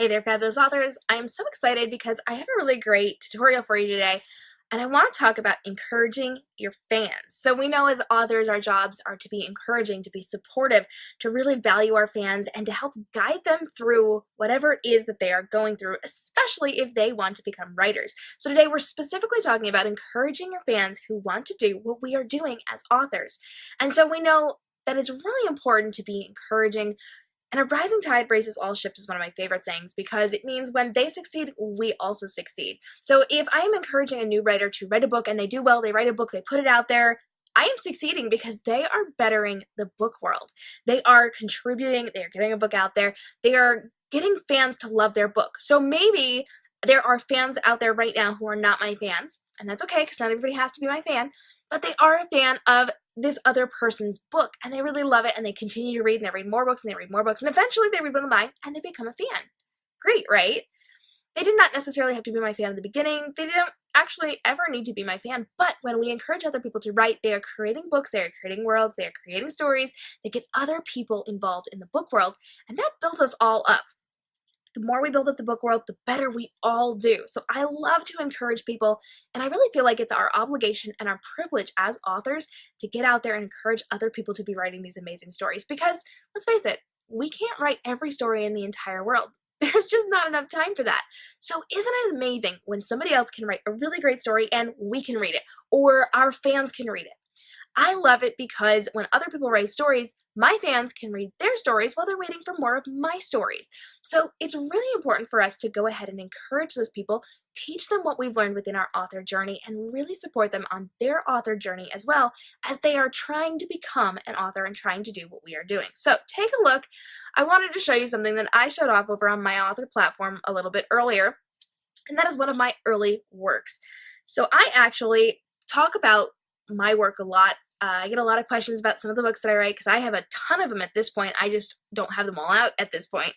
Hey there, fabulous authors. I am so excited because I have a really great tutorial for you today, and I want to talk about encouraging your fans. So we know as authors, our jobs are to be encouraging, to be supportive, to really value our fans, and to help guide them through whatever it is that they are going through, especially if they want to become writers. So today we're specifically talking about encouraging your fans who want to do what we are doing as authors. And so we know that it's really important to be encouraging. And a rising tide raises all ships is one of my favorite sayings because it means when they succeed, we also succeed. So if I am encouraging a new writer to write a book and they do well, they write a book, they put it out there, I am succeeding because they are bettering the book world. They are contributing, they are getting a book out there, they are getting fans to love their book. So maybe there are fans out there right now who are not my fans, and that's okay because not everybody has to be my fan, but they are a fan of this other person's book, and they really love it, and they continue to read, and they read more books, and they read more books, and eventually they read one of mine, and they become a fan. Great, right? They did not necessarily have to be my fan at the beginning. They didn't actually ever need to be my fan, but when we encourage other people to write, they are creating books, they are creating worlds, they are creating stories, they get other people involved in the book world, and that builds us all up. The more we build up the book world, the better we all do. So I love to encourage people, and I really feel like it's our obligation and our privilege as authors to get out there and encourage other people to be writing these amazing stories. Because, let's face it, we can't write every story in the entire world. There's just not enough time for that. So isn't it amazing when somebody else can write a really great story and we can read it, or our fans can read it? I love it because when other people write stories, my fans can read their stories while they're waiting for more of my stories. So it's really important for us to go ahead and encourage those people, teach them what we've learned within our author journey, and really support them on their author journey as well as they are trying to become an author and trying to do what we are doing. So take a look. I wanted to show you something that I showed off over on my author platform a little bit earlier, and that is one of my early works. So I actually talk about my work a lot. I get a lot of questions about some of the books that I write because I have a ton of them at this point. I just don't have them all out at this point.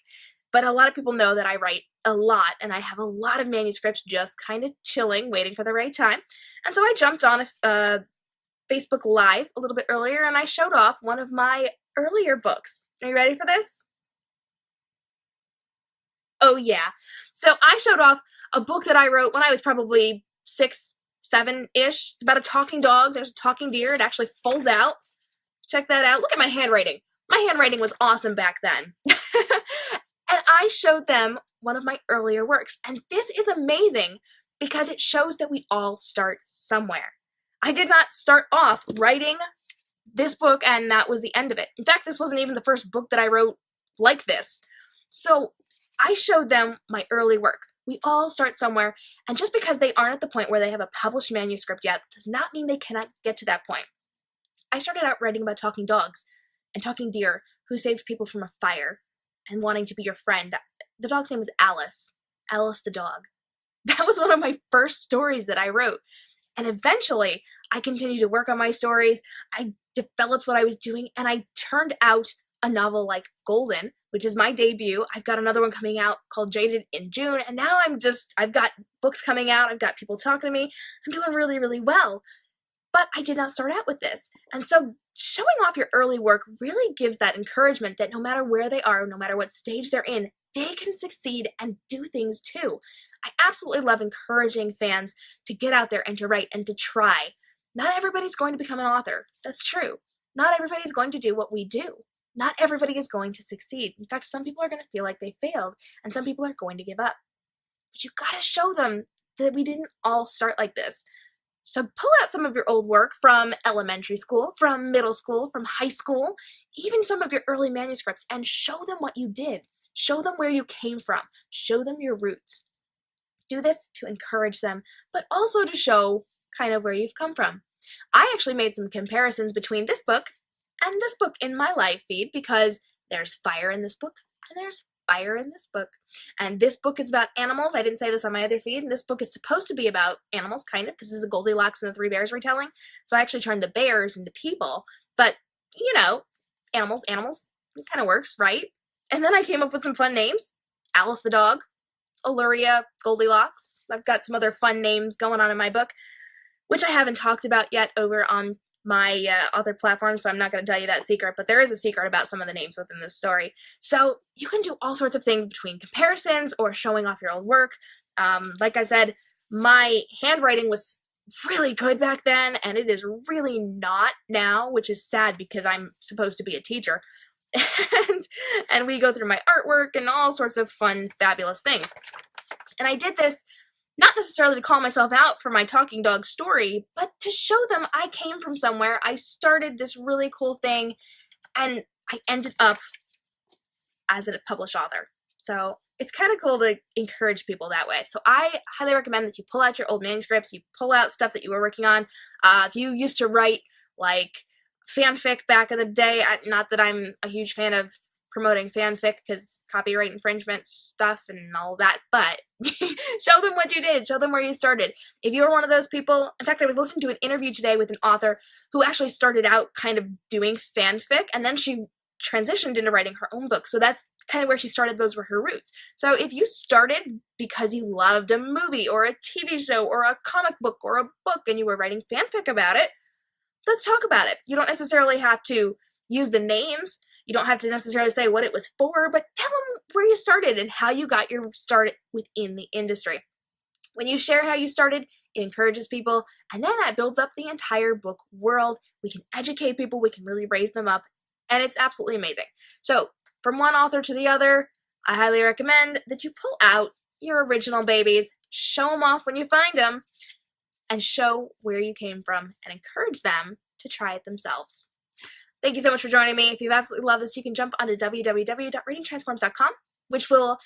But a lot of people know that I write a lot, and I have a lot of manuscripts just kind of chilling, waiting for the right time. And so I jumped on a Facebook Live a little bit earlier, and I showed off one of my earlier books. Are you ready for this? Oh yeah. So I showed off a book that I wrote when I was probably 6, 7-ish. It's about a talking dog. There's a talking deer. It actually folds out. Check that out. Look at my handwriting. My handwriting was awesome back then. And I showed them one of my earlier works. And this is amazing because it shows that we all start somewhere. I did not start off writing this book and that was the end of it. In fact, this wasn't even the first book that I wrote like this. So I showed them my early work. We all start somewhere, and just because they aren't at the point where they have a published manuscript yet does not mean they cannot get to that point. I started out writing about talking dogs and talking deer who saved people from a fire and wanting to be your friend. The dog's name is Alice. Alice the dog. That was one of my first stories that I wrote. And eventually, I continued to work on my stories. I developed what I was doing, and I turned out a novel like Golden, which is my debut. I've got another one coming out called Jaded in June, and now I've got books coming out, I've got people talking to me, I'm doing really, really well. But I did not start out with this. And so showing off your early work really gives that encouragement that no matter where they are, no matter what stage they're in, they can succeed and do things too. I absolutely love encouraging fans to get out there and to write and to try. Not everybody's going to become an author. That's true. Not everybody's going to do what we do. Not everybody is going to succeed. In fact, some people are going to feel like they failed, and some people are going to give up. But you gotta show them that we didn't all start like this. So pull out some of your old work from elementary school, from middle school, from high school, even some of your early manuscripts, and show them what you did. Show them where you came from. Show them your roots. Do this to encourage them, but also to show kind of where you've come from. I actually made some comparisons between this book and this book in my live feed because there's fire in this book and there's fire in this book. And this book is about animals. I didn't say this on my other feed. And this book is supposed to be about animals, kind of, because this is a Goldilocks and the Three Bears retelling. So I actually turned the bears into people. But, you know, animals, it kind of works, right? And then I came up with some fun names. Alice the dog, Illyria, Goldilocks. I've got some other fun names going on in my book, which I haven't talked about yet over on my other platforms, so I'm not going to tell you that secret, but there is a secret about some of the names within this story. So you can do all sorts of things between comparisons or showing off your old work. Like I said, my handwriting was really good back then, and it is really not now, which is sad because I'm supposed to be a teacher. and we go through my artwork and all sorts of fun, fabulous things. And I did this not necessarily to call myself out for my talking dog story, but to show them I came from somewhere. I started this really cool thing, and I ended up as a published author. So it's kind of cool to encourage people that way. So I highly recommend that you pull out your old manuscripts, you pull out stuff that you were working on. If you used to write like fanfic back in the day, not that I'm a huge fan of promoting fanfic because copyright infringement stuff and all that, but show them what you did, show them where you started. If you were one of those people, in fact, I was listening to an interview today with an author who actually started out kind of doing fanfic, and then she transitioned into writing her own book. So that's kind of where she started. Those were her roots. So if you started because you loved a movie or a TV show or a comic book or a book and you were writing fanfic about it, let's talk about it. You don't necessarily have to use the names. You don't have to necessarily say what it was for, but tell them where you started and how you got your start within the industry. When you share how you started, it encourages people, and then that builds up the entire book world. We can educate people, we can really raise them up, and it's absolutely amazing. So from one author to the other, I highly recommend that you pull out your original babies, show them off when you find them, and show where you came from and encourage them to try it themselves. Thank you so much for joining me. If you've absolutely loved this, you can jump onto www.readingtransforms.com, which will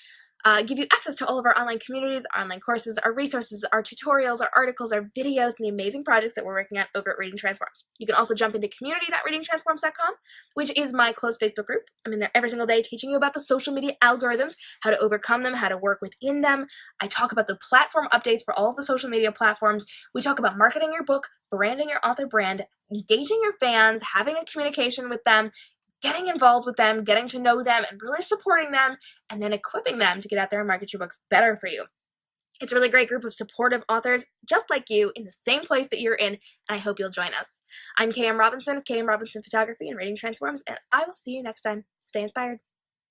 give you access to all of our online communities, our online courses, our resources, our tutorials, our articles, our videos, and the amazing projects that we're working on over at Reading Transforms. You can also jump into community.readingtransforms.com, which is my closed Facebook group. I'm in there every single day teaching you about the social media algorithms, how to overcome them, how to work within them. I talk about the platform updates for all of the social media platforms. We talk about marketing your book, branding your author brand, engaging your fans, having a communication with them, getting involved with them, getting to know them, and really supporting them, and then equipping them to get out there and market your books better for you. It's a really great group of supportive authors just like you in the same place that you're in, and I hope you'll join us. I'm K.m. Robinson, K.m. Robinson Photography and Reading Transforms, and I will see you next time. Stay inspired.